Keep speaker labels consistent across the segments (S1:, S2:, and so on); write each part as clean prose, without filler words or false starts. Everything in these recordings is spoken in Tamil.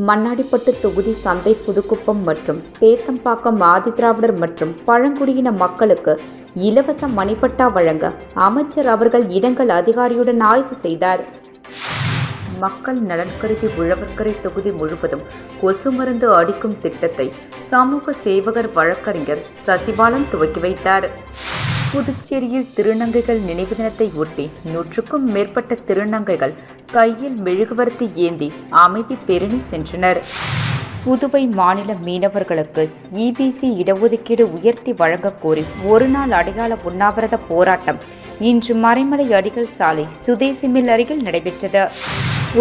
S1: மண்ணாடிப்பட்டு தொகுதி சந்தை புதுக்குப்பம் மற்றும் தேத்தம்பாக்கம் ஆதிதிராவிடர் மற்றும் பழங்குடியின மக்களுக்கு இலவச மணிப்பட்டா வழங்க அமைச்சர் அவர்கள் இடங்கள் அதிகாரியுடன் ஆய்வு செய்தார். மக்கள் நலன் கருதி உழவர்கரை தொகுதி முழுவதும் கொசு மருந்து அடிக்கும் திட்டத்தை சமூக சேவகர் வழக்கறிஞர் சசிபாலன் துவக்கி வைத்தார். புதுச்சேரியில் திருநங்கைகள் நினைவு தினத்தை ஒட்டி 100க்கும் மேற்பட்ட திருநங்கைகள் கையில் மெழுகுவர்த்தி ஏந்தி அமைதி பேரணி சென்றனர். புதுவை மாநில மீனவர்களுக்கு EBC இடஒதுக்கீடு உயர்த்தி வழங்கக் கோரி ஒருநாள் அடையாள உண்ணாவிரத போராட்டம் இன்று மறைமலை அடிகள் சாலை சுதேசி மில் அருகில் நடைபெற்றது.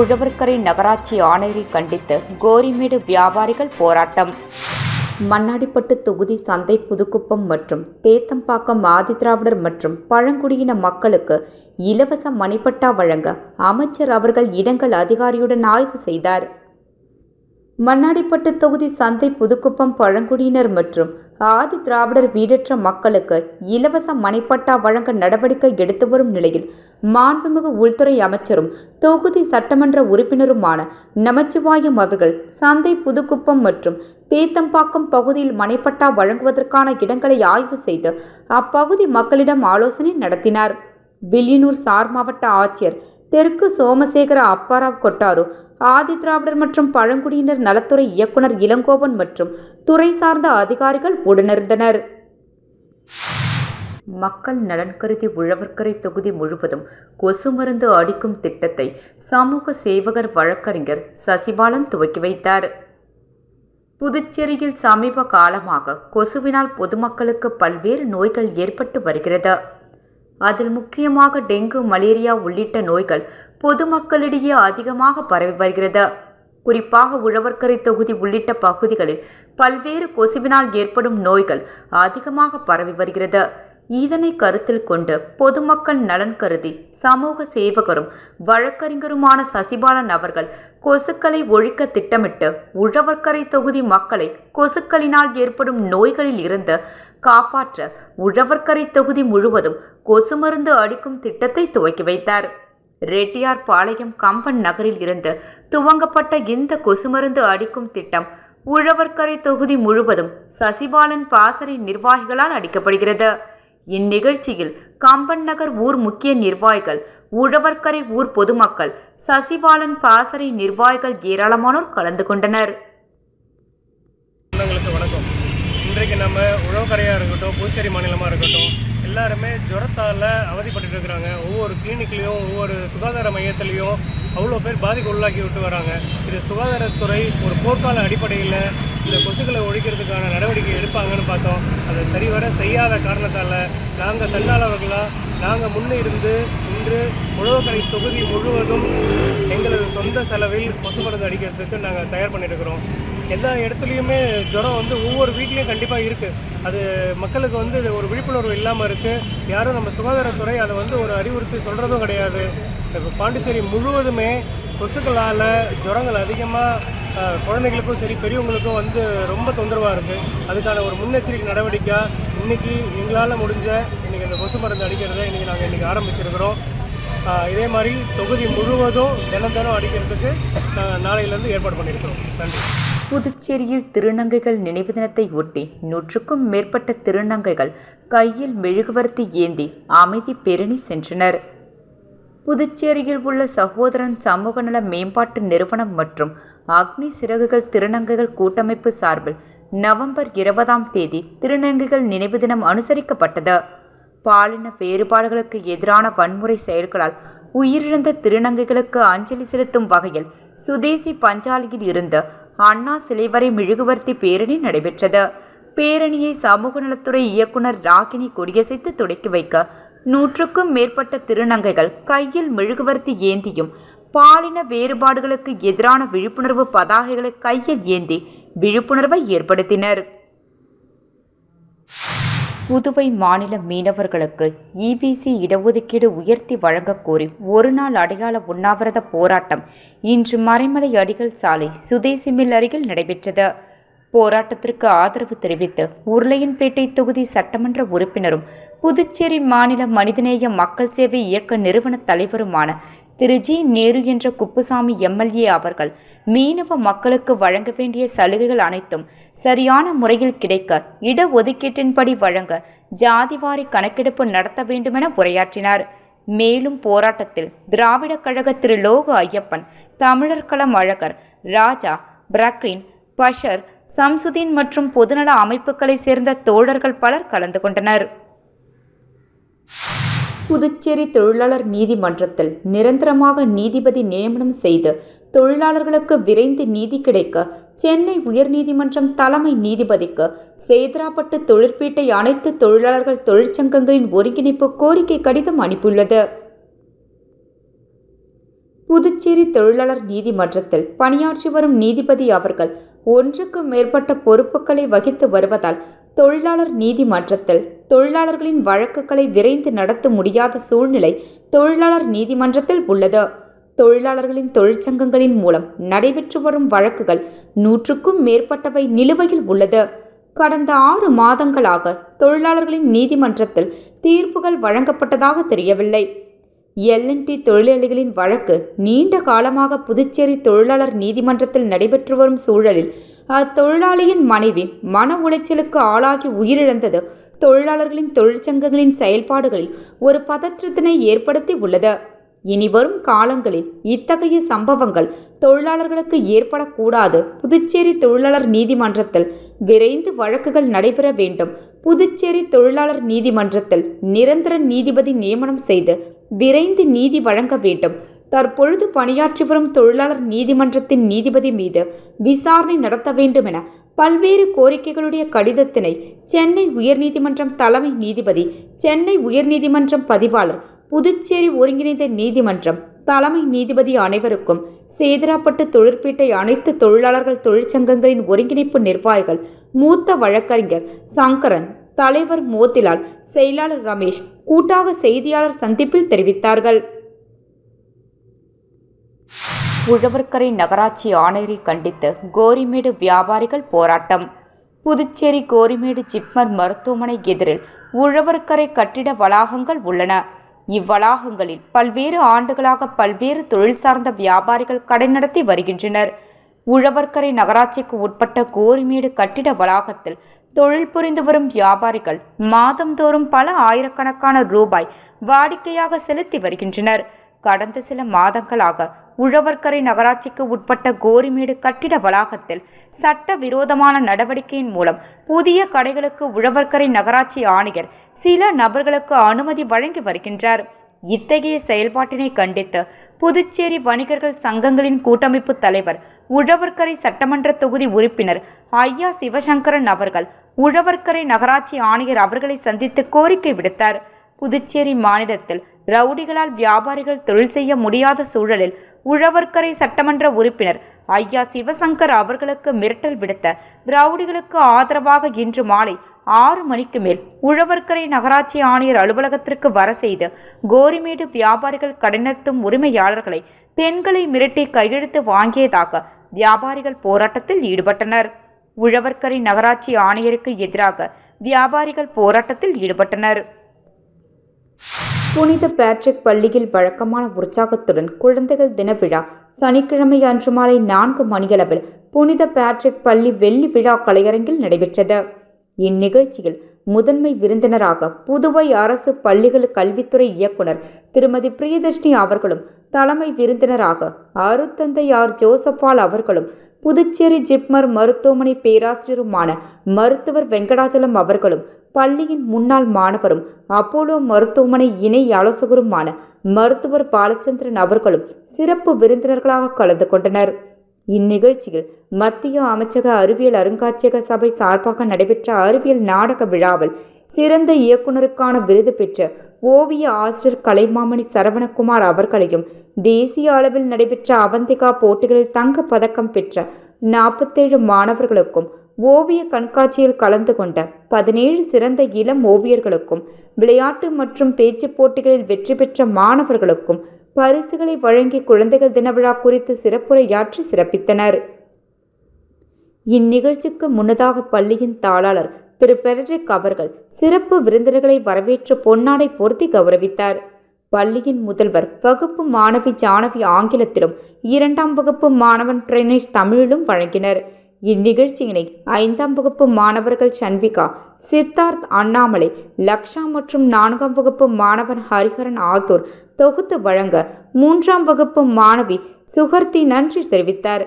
S1: உழவர்கரை நகராட்சி ஆணையரை கண்டித்து கோரிமேடு வியாபாரிகள் போராட்டம். மண்ணாடிப்பட்டு தொகுதி சந்தை புதுக்குப்பம் மற்றும் தேத்தம்பாக்கம் ஆதிதிராவிடர் மற்றும் பழங்குடியின மக்களுக்கு இலவச மணிப்பட்டா வழங்க அமைச்சர் அவர்கள் இடங்கள் அதிகாரியுடன் ஆய்வு செய்தார். மண்ணாடிப்பட்டு தொகுதி சந்தை புதுக்குப்பம் பழங்குடியினர் மற்றும் ஆதி திராவிடர் வீடற்ற மக்களுக்கு இலவச மணிப்பட்டா வழங்க நடவடிக்கை எடுத்து வரும் நிலையில் மாண்புமிகு உள்துறை அமைச்சரும் தொகுதி சட்டமன்ற உறுப்பினருமான நமச்சிவாயம் அவர்கள் சந்தை புதுக்குப்பம் மற்றும் தேத்தம்பாக்கம் பகுதியில் மணிப்பட்டா வழங்குவதற்கான இடங்களை ஆய்வு செய்து அப்பகுதி மக்களிடம் ஆலோசனை நடத்தினார். வில்லியனூர் சார் மாவட்ட ஆட்சியர் தெற்கு சோமசேகர அப்பாராவ் கொட்டாரு, ஆதிதிராவிடர் மற்றும் பழங்குடியினர் நலத்துறை இயக்குனர் இளங்கோவன் மற்றும் துறை சார்ந்த அதிகாரிகள் உடனிருந்தனர். மக்கள் நலன் கருதி உழவர்கரை தொகுதி முழுவதும் கொசு மருந்து அடிக்கும் திட்டத்தை சமூக சேவகர் வழக்கறிஞர் சசிபாலன் துவக்கி வைத்தார். புதுச்சேரியில் சமீப காலமாக கொசுவினால் பொதுமக்களுக்கு பல்வேறு நோய்கள் ஏற்பட்டு வருகிறது. அதில் முக்கியமாக டெங்கு, மலேரியா உள்ளிட்ட நோய்கள் பொதுமக்களிடையே அதிகமாக பரவி வருகிறது. குறிப்பாக உழவர்கரை தொகுதி உள்ளிட்ட பகுதிகளில் பல்வேறு கொசுவினால் ஏற்படும் நோய்கள் அதிகமாக பரவி வருகிறது. இதனை கருத்தில் கொண்டு பொதுமக்கள் நலன் கருதி சமூக சேவகரும் வழக்கறிஞருமான சசிபாலன் அவர்கள் கொசுக்களை ஒழிக்க திட்டமிட்டு உழவர்கரை தொகுதி மக்களை கொசுக்களினால் ஏற்படும் நோய்களில் இருந்து காப்பாற்ற உழவர்கரை தொகுதி முழுவதும் கொசு மருந்து அடிக்கும் திட்டத்தை துவக்கி வைத்தார். ரெட்டியார் பாளையம் கம்பன் நகரில் இருந்து துவங்கப்பட்ட இந்த கொசு மருந்து அடிக்கும் திட்டம் உழவர்கரை தொகுதி முழுவதும் சசிபாலன் பாசறை நிர்வாகிகளால் அடிக்கப்படுகிறது. இந்நிகழ்ச்சியில் கம்பன் நகர் ஊர் முக்கிய நிர்வாகிகள், உழவர்கரை ஊர் பொதுமக்கள், சசிபாலன் பாசறை நிர்வாகிகள் ஏராளமானோர் கலந்து கொண்டனர்.
S2: வணக்கம். இன்றைக்கு நம்ம உழவர்கரையாக இருக்கட்டும், புதுச்சேரி மாநிலமாக இருக்கட்டும், எல்லாருமே ஜுரத்தால் அவதிப்பட்டு இருக்கிறாங்க. ஒவ்வொரு கிளினிக்லேயும் ஒவ்வொரு சுகாதார மையத்திலையும் அவ்வளோ பேர் பாதிக்கு உள்ளாக்கி விட்டு வராங்க. இது சுகாதாரத்துறை ஒரு போர்க்கால அடிப்படையில் இந்த கொசுக்களை ஒழிக்கிறதுக்கான நடவடிக்கை எடுப்பாங்கன்னு பார்த்தோம். அதை சரிவர செய்யாத காரணத்தால் நாங்கள் தன்னாளர்களாக நாங்கள் முன்னிருந்து இன்று உழவர்கரை தொகுதி முழுவதும் எங்களது சொந்த செலவில் கொசு மருந்து அடிக்கிறதுக்கு நாங்கள் தயார் பண்ணியிருக்கிறோம். எல்லா இடத்துலையுமே ஜுரம் ஒவ்வொரு வீட்லேயும் கண்டிப்பாக இருக்குது. அது மக்களுக்கு இது ஒரு விழிப்புணர்வு இல்லாமல் இருக்குது. யாரும் நம்ம சுகாதாரத்துறை அதை ஒரு அறிவுறுத்தி சொல்கிறதும் கிடையாது. இப்போ பாண்டிச்சேரி முழுவதுமே கொசுக்களால் ஜுரங்கள் அதிகமாக குழந்தைகளுக்கும் சரி பெரியவங்களுக்கும் ரொம்ப தொந்தரவாக இருக்குது. அதுக்கான ஒரு முன்னெச்சரிக்கை நடவடிக்கை இன்றைக்கி எங்களால் முடிஞ்ச இன்றைக்கி இந்த கொசு மருந்து அடிக்கிறத நாங்கள் ஆரம்பிச்சிருக்கிறோம். இதே மாதிரி தொகுதி முழுவதும் தினம் அடிக்கிறதுக்கு நாளையிலேருந்து ஏற்பாடு பண்ணியிருக்கிறோம். நன்றி.
S1: புதுச்சேரியில் திருநங்கைகள் நினைவு தினத்தை ஒட்டி 100க்கும் மேற்பட்ட திருநங்கைகள் கையில் மெழுகுவர்த்தி ஏந்தி அமைதி பேரணி சென்றனர். புதுச்சேரியில் உள்ள சகோதரன் சமூக நல மேம்பாட்டு நிறுவனம் மற்றும் அக்னி சிறகுகள் திருநங்கைகள் கூட்டமைப்பு சார்பில் நவம்பர் 20ஆம் தேதி திருநங்கைகள் நினைவு தினம் அனுசரிக்கப்பட்டது. பாலின வேறுபாடுகளுக்கு எதிரான வன்முறை செயல்களால் உயிரிழந்த திருநங்கைகளுக்கு அஞ்சலி செலுத்தும் வகையில் சுதேசி பஞ்சாலையில் இருந்து அண்ணா சிலை வரை மெழுகுவர்த்தி பேரணி நடைபெற்றது. பேரணியை சமூக நலத்துறை இயக்குனர் ராகினி கொடியசைத்து தொடக்கி வைக்க 100க்கும் மேற்பட்ட திருநங்கைகள் கையில் மெழுகுவர்த்தி ஏந்தியும் பாலின வேறுபாடுகளுக்கு எதிரான விழிப்புணர்வு பதாகைகளை கையில் ஏந்தி விழிப்புணர்வை ஏற்படுத்தினர். புதுவை மாநில மீனவர்களுக்கு EBC இடஒதுக்கீடு உயர்த்தி வழங்கக் கோரி ஒருநாள் அடையாள உண்ணாவிரத போராட்டம் இன்று மறைமலை அடிகள் சாலை சுதேசி மில் அருகில் நடைபெற்றது. போராட்டத்திற்கு ஆதரவு தெரிவித்து உருளையன்பேட்டை தொகுதி சட்டமன்ற உறுப்பினரும் புதுச்சேரி மாநில மனிதநேய மக்கள் சேவை இயக்க நிறுவன தலைவருமான திரு ஜி நேரு என்ற குப்புசாமி எம்எல்ஏ அவர்கள் மீனவ மக்களுக்கு வழங்க வேண்டிய சலுகைகள் அனைத்தும் சரியான முறையில் கிடைக்க இடஒதுக்கீட்டின்படி வழங்க ஜாதிவாரி கணக்கெடுப்பு நடத்த வேண்டுமென உரையாற்றினார். மேலும் போராட்டத்தில் திராவிட கழக திரு லோகு ஐயப்பன், தமிழர் களம் அழகர், ராஜா, பிரக்ரின், பஷர், சம்சுதீன் மற்றும் பொதுநல அமைப்புகளை சேர்ந்த தோழர்கள் பலர் கலந்து கொண்டனர். புதுச்சேரி தொழிலாளர் நீதிமன்றத்தில் நிரந்தரமாக நீதிபதி நியமனம் செய்து தொழிலாளர்களுக்கு விரைந்து நீதி கிடைக்க சென்னை உயர்நீதிமன்றம் தலைமை நீதிபதிக்கு சேதராப்பட்டு தொழிற்பேட்டை அனைத்து தொழிலாளர்கள் தொழிற்சங்கங்களின் ஒருங்கிணைப்பு கோரிக்கை கடிதம் அனுப்பியுள்ளது. புதுச்சேரி தொழிலாளர் நீதிமன்றத்தில் பணியாற்றி வரும் நீதிபதி அவர்கள் ஒன்றுக்கு மேற்பட்ட பொறுப்புகளை வகித்து வருவதால் தொழிலாளர் நீதிமன்றத்தில் தொழிலாளர்களின் வழக்குகளை விரைந்து நடத்த முடியாத சூழ்நிலை தொழிலாளர் நீதிமன்றத்தில் உள்ளது. தொழிலாளர்களின் தொழிற்சங்கங்களின் மூலம் நடைபெற்று வரும் வழக்குகள் 100க்கும் மேற்பட்டவை நிலுவையில் உள்ளது. கடந்த 6 மாதங்களாக தொழிலாளர்களின் நீதிமன்றத்தில் தீர்ப்புகள் வழங்கப்பட்டதாக தெரியவில்லை. LNT தொழிலாளிகளின் வழக்கு நீண்ட காலமாக புதுச்சேரி தொழிலாளர் நீதிமன்றத்தில் நடைபெற்று வரும் சூழலில் அத்தொழிலாளியின் மனைவி மன உளைச்சலுக்கு ஆளாகி உயிரிழந்தது தொழிலாளர்களின் தொழிற்சங்கங்களின் செயல்பாடுகளில் ஒரு பதற்றத்தினை ஏற்படுத்தி உள்ளது. இனிவரும் காலங்களில் இத்தகைய சம்பவங்கள் தொழிலாளர்களுக்கு ஏற்படக்கூடாது. புதுச்சேரி தொழிலாளர் நீதிமன்றத்தில் விரைந்து வழக்குகள் நடைபெற வேண்டும். புதுச்சேரி தொழிலாளர் நீதிமன்றத்தில் நிரந்தர நீதிபதி நியமனம் செய்து விரைந்து நீதி வழங்க வேண்டும். தற்பொழுது பணியாற்றி வரும் தொழிலாளர் நீதிமன்றத்தின் நீதிபதி மீது விசாரணை நடத்த வேண்டும் என பல்வேறு கோரிக்கைகளுடைய கடிதத்தினை சென்னை உயர்நீதிமன்றம் தலைமை நீதிபதி, சென்னை உயர்நீதிமன்றம் பதிவாளர், புதுச்சேரி ஒருங்கிணைந்த நீதிமன்றம் தலைமை நீதிபதி அனைவருக்கும், சேதராப்பட்டு தொழிற்பேட்டை அனைத்து தொழிலாளர்கள் தொழிற்சங்கங்களின் ஒருங்கிணைப்பு நிர்வாகிகள், மூத்த வழக்கறிஞர் சங்கரன், தலைவர் மோத்திலால், செயலாளர் ரமேஷ் கூட்டாக செய்தியாளர் சந்திப்பில் தெரிவித்தார்கள். உழவர்கரை நகராட்சி ஆணையரை கண்டித்து கோரிமேடு வியாபாரிகள் போராட்டம். புதுச்சேரி கோரிமேடு ஜிப்மர் மருத்துவமனை எதிரில் உழவர்கரை கட்டிட வளாகங்கள் உள்ளன. இவ்வளாகங்களில் பல்வேறு ஆண்டுகளாக பல்வேறு தொழில் சார்ந்த வியாபாரிகள் கடை நடத்தி வருகின்றனர். உழவர்கரை நகராட்சிக்கு உட்பட்ட கோரிமேடு கட்டிட வளாகத்தில் தொழில் புரிந்து வரும் வியாபாரிகள் மாதந்தோறும் பல ஆயிரக்கணக்கான ரூபாய் வாடிக்கையாக செலுத்தி வருகின்றனர். கடந்த சில மாதங்களாக உழவர்கரை நகராட்சிக்கு உட்பட்ட கோரிமேடு கட்டிட வளாகத்தில் சட்ட விரோதமான நடவடிக்கையின் மூலம் புதிய கடைகளுக்கு உழவர்கரை நகராட்சி ஆணையர் சில நபர்களுக்கு அனுமதி வழங்கி வருகின்றார். இத்தகைய செயல்பாட்டினை கண்டித்து புதுச்சேரி வணிகர்கள் சங்கங்களின் கூட்டமைப்பு தலைவர், உழவர்கரை சட்டமன்ற தொகுதி உறுப்பினர் ஐயா சிவசங்கரன் அவர்கள் உழவர்கரை நகராட்சி ஆணையர் அவர்களை சந்தித்து கோரிக்கை விடுத்தார். புதுச்சேரி மாநிலத்தில் ரவுடிகளால் வியாபாரிகள் தொழில் செய்ய முடியாத சூழலில் உழவர்கரை சட்டமன்ற உறுப்பினர் ஐயா சிவசங்கர் அவர்களுக்கு மிரட்டல் விடுத்த ரவுடிகளுக்கு ஆதரவாக இன்று மாலை 6 மணிக்கு மேல் உழவர்கரை நகராட்சி ஆணையர் அலுவலகத்திற்கு வர செய்து கோரிமேடு வியாபாரிகள் கடை நடத்தும் உரிமையாளர்களை பெண்களை மிரட்டி கையெழுத்து வாங்கியதாக வியாபாரிகள் போராட்டத்தில் ஈடுபட்டனர். உழவர்கரை நகராட்சி ஆணையருக்கு எதிராக வியாபாரிகள் போராட்டத்தில் ஈடுபட்டனர். புனித பேட்ரிக் பள்ளியில் வழக்கமான உற்சாகத்துடன் குழந்தைகள் தின விழா சனிக்கிழமை அன்று மாலை 4 மணியளவில் புனித பேட்ரிக் பள்ளி வெள்ளி விழா கலையரங்கில் நடைபெற்றது. இந்நிகழ்ச்சியில் முதன்மை விருந்தினராக புதுவை அரசு பள்ளிகள் கல்வித்துறை இயக்குனர் திருமதி பிரியதர்ஷினி அவர்களும், தலைமை விருந்தினராக அருத்தந்தை ஆர் ஜோசப்பால் அவர்களும், புதுச்சேரி ஜிப்மர் மருத்துவமனை பேராசிரியருமான மருத்துவர் வெங்கடாச்சலம் அவர்களும், பள்ளியின் முன்னாள் மாணவரும் அப்போலோ மருத்துவமனை இணை ஆலோசகருமான மருத்துவர் பாலச்சந்திரன் அவர்களும் சிறப்பு விருந்தினர்களாக கலந்து கொண்டனர். இந்நிகழ்ச்சியில் மத்திய அமைச்சக அறிவியல் அருங்காட்சியக சபை சார்பாக நடைபெற்ற அறிவியல் நாடக விழாவில் சிறந்த இயக்குனருக்கான விருது பெற்ற ஓவிய ஆசிரியர் கலைமாமணி சரவணகுமார் அவர்களையும், தேசிய அளவில் நடைபெற்ற அவந்திகா போட்டிகளில் தங்க பதக்கம் பெற்ற 47 மாணவர்களுக்கும், ஓவிய கண்காட்சியில் கலந்து கொண்ட 17 சிறந்த இளம் ஓவியர்களுக்கும், விளையாட்டு மற்றும் பேச்சு போட்டிகளில் வெற்றி பெற்ற மாணவர்களுக்கும் பரிசுகளை வழங்கி குழந்தைகள் தின விழா குறித்து சிறப்புரையாற்றி சிறப்பித்தனர். இந்நிகழ்ச்சிக்கு முன்னதாக பள்ளியின் தாளாளர் திரு பெட்ரிக் அவர்கள் சிறப்பு விருந்தினர்களை வரவேற்று பொன்னாடை பொருத்தி கௌரவித்தார். பள்ளியின் முதல்வர் வகுப்பு மாணவி ஜானவி ஆங்கிலத்திலும் 2ஆம் வகுப்பு மாணவன் பிரணேஷ் தமிழிலும் வழங்கினர். இந்நிகழ்ச்சியினை 5ஆம் வகுப்பு மாணவர்கள் சண்விகா, சித்தார்த், அண்ணாமலை, லக்ஷா மற்றும் 4ஆம் வகுப்பு மாணவன் ஹரிஹரன் ஆகியோர் தொகுத்து வழங்க 3ஆம் வகுப்பு மாணவி சுகர்த்தி நன்றி தெரிவித்தார்.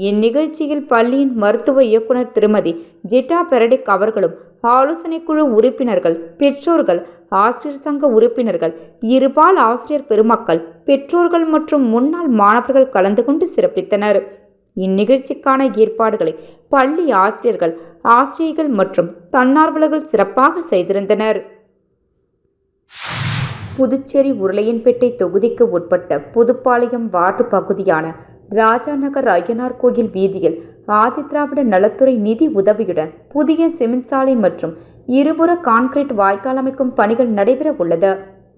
S1: இந்நிகழ்ச்சியில் பள்ளியின் மருத்துவ இயக்குனர் திருமதி ஜிட்டா பெரடிக் அவர்களும் ஆலோசனை குழு உறுப்பினர்கள், பெற்றோர்கள், ஆசிரியர் சங்க உறுப்பினர்கள், இருபால் ஆசிரியர் பெருமக்கள், பெற்றோர்கள் மற்றும் முன்னாள் மாணவர்கள் கலந்து கொண்டு சிறப்பித்தனர். இந்நிகழ்ச்சிக்கான ஏற்பாடுகளை பள்ளி ஆசிரியர்கள், ஆசிரியர்கள் மற்றும் தன்னார்வலர்கள் சிறப்பாக செய்திருந்தனர். புதுச்சேரி உருளையன்பேட்டை தொகுதிக்கு உட்பட்ட புதுப்பாளையம் வார்டு பகுதியான ராஜாநகர் ஐயனார் கோயில் வீதியில் ஆதிதிராவிட நலத்துறை நிதி உதவியுடன் புதிய சிமெண்ட் சாலை மற்றும் இருபுற கான்கிரீட் வாய்க்கால் அமைக்கும் பணிகள் நடைபெற உள்ளது.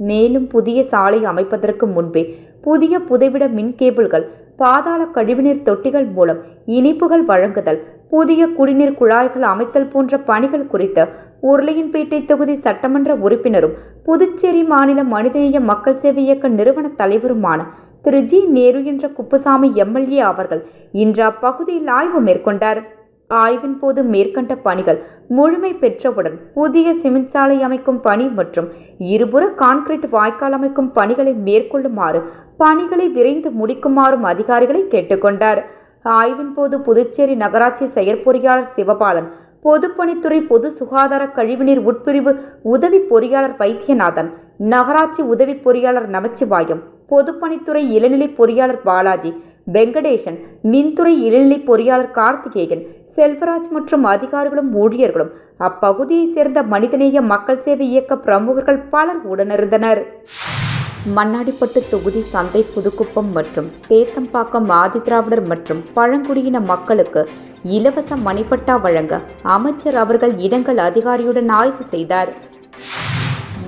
S1: மேலும் புதிய சாலை அமைப்பதற்கு முன்பே புதிய புதைவிட மின் கேபிள்கள், பாதாள கழிவுநீர் தொட்டிகள் மூலம் இனிப்புகள் வழங்குதல், புதிய குடிநீர் குழாய்கள் அமைத்தல் போன்ற பணிகள் குறித்து உருளையன்பேட்டை தொகுதி சட்டமன்ற உறுப்பினரும் புதுச்சேரி மாநில மனிதநேய மக்கள் சேவை இயக்க நிறுவன தலைவருமான திரு ஜி. நேரு என்ற குப்புசாமி எம்எல்ஏ அவர்கள் இன்று அப்பகுதியில் ஆய்வு மேற்கொண்டார். ஆய்வின் போது மேற்கண்ட பணிகள் முழுமை பெற்றவுடன் புதிய சிமெண்ட் சாலை அமைக்கும் பணி மற்றும் இருபுற கான்கிரீட் வாய்க்கால் அமைக்கும் பணிகளை மேற்கொள்ளுமாறு, பணிகளை விரைந்து முடிக்குமாறும் அதிகாரிகளை கேட்டுக்கொண்டார். ஆய்வின் போது புதுச்சேரி நகராட்சி செயற்பொறியாளர் சிவபாலன், பொதுப்பணித்துறை பொது சுகாதார கழிவுநீர் உட்பிரிவு உதவி பொறியாளர் வைத்தியநாதன், நகராட்சி உதவி பொறியாளர் நமச்சிவாயம், பொதுப்பணித்துறை இளநிலை பொறியாளர் பாலாஜி, வெங்கடேசன், மின்துறை இளநிலை பொறியாளர் கார்த்திகேயன், செல்வராஜ் மற்றும் அதிகாரிகளும் ஊழியர்களும் அப்பகுதியை சேர்ந்த மனிதநேய மக்கள் சேவை இயக்க பிரமுகர்கள் பலர் உடனிருந்தனர். மண்ணாடிப்பட்டு தொகுதி சந்தை புதுக்குப்பம் மற்றும் தேத்தம்பாக்கம் ஆதிதிராவிடர் மற்றும் பழங்குடியின மக்களுக்கு இலவச மணிப்பட்டா வழங்க அமைச்சர் அவர்கள் இடங்கள் அதிகாரியுடன் ஆய்வு செய்தார்.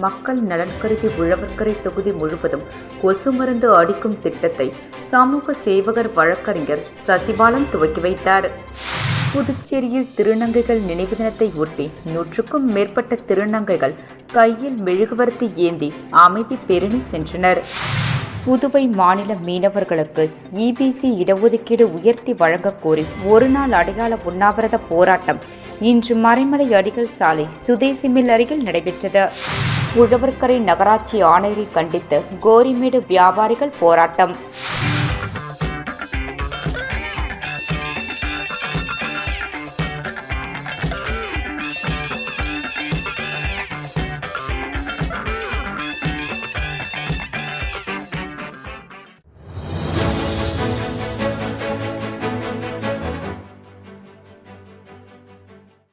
S1: மக்கள் நலன் கருதி உழவர்கரை தொகுதி முழுவதும் கொசு மருந்து அடிக்கும் திட்டத்தை சமூக சேவகர் வழக்கறிஞர் சசிபாலன் துவக்கி வைத்தார். புதுச்சேரியில் திருநங்கைகள் நினைவு தினத்தை ஒட்டி 100க்கும் மேற்பட்ட திருநங்கைகள் கையில் மெழுகுவர்த்தி ஏந்தி அமைதி பேரணி சென்றனர். புதுவை மாநில மீனவர்களுக்கு இபிசி இடஒதுக்கீடு உயர்த்தி வழங்கக் கோரி ஒருநாள் அடையாள உண்ணாவிரத போராட்டம் இன்று மறைமலை அடிகள் சாலை சுதேசி மில் அருகில் நடைபெற்றது. உழவர்கரை நகராட்சி ஆணையரை கண்டித்து கோரிமேடு வியாபாரிகள் போராட்டம்.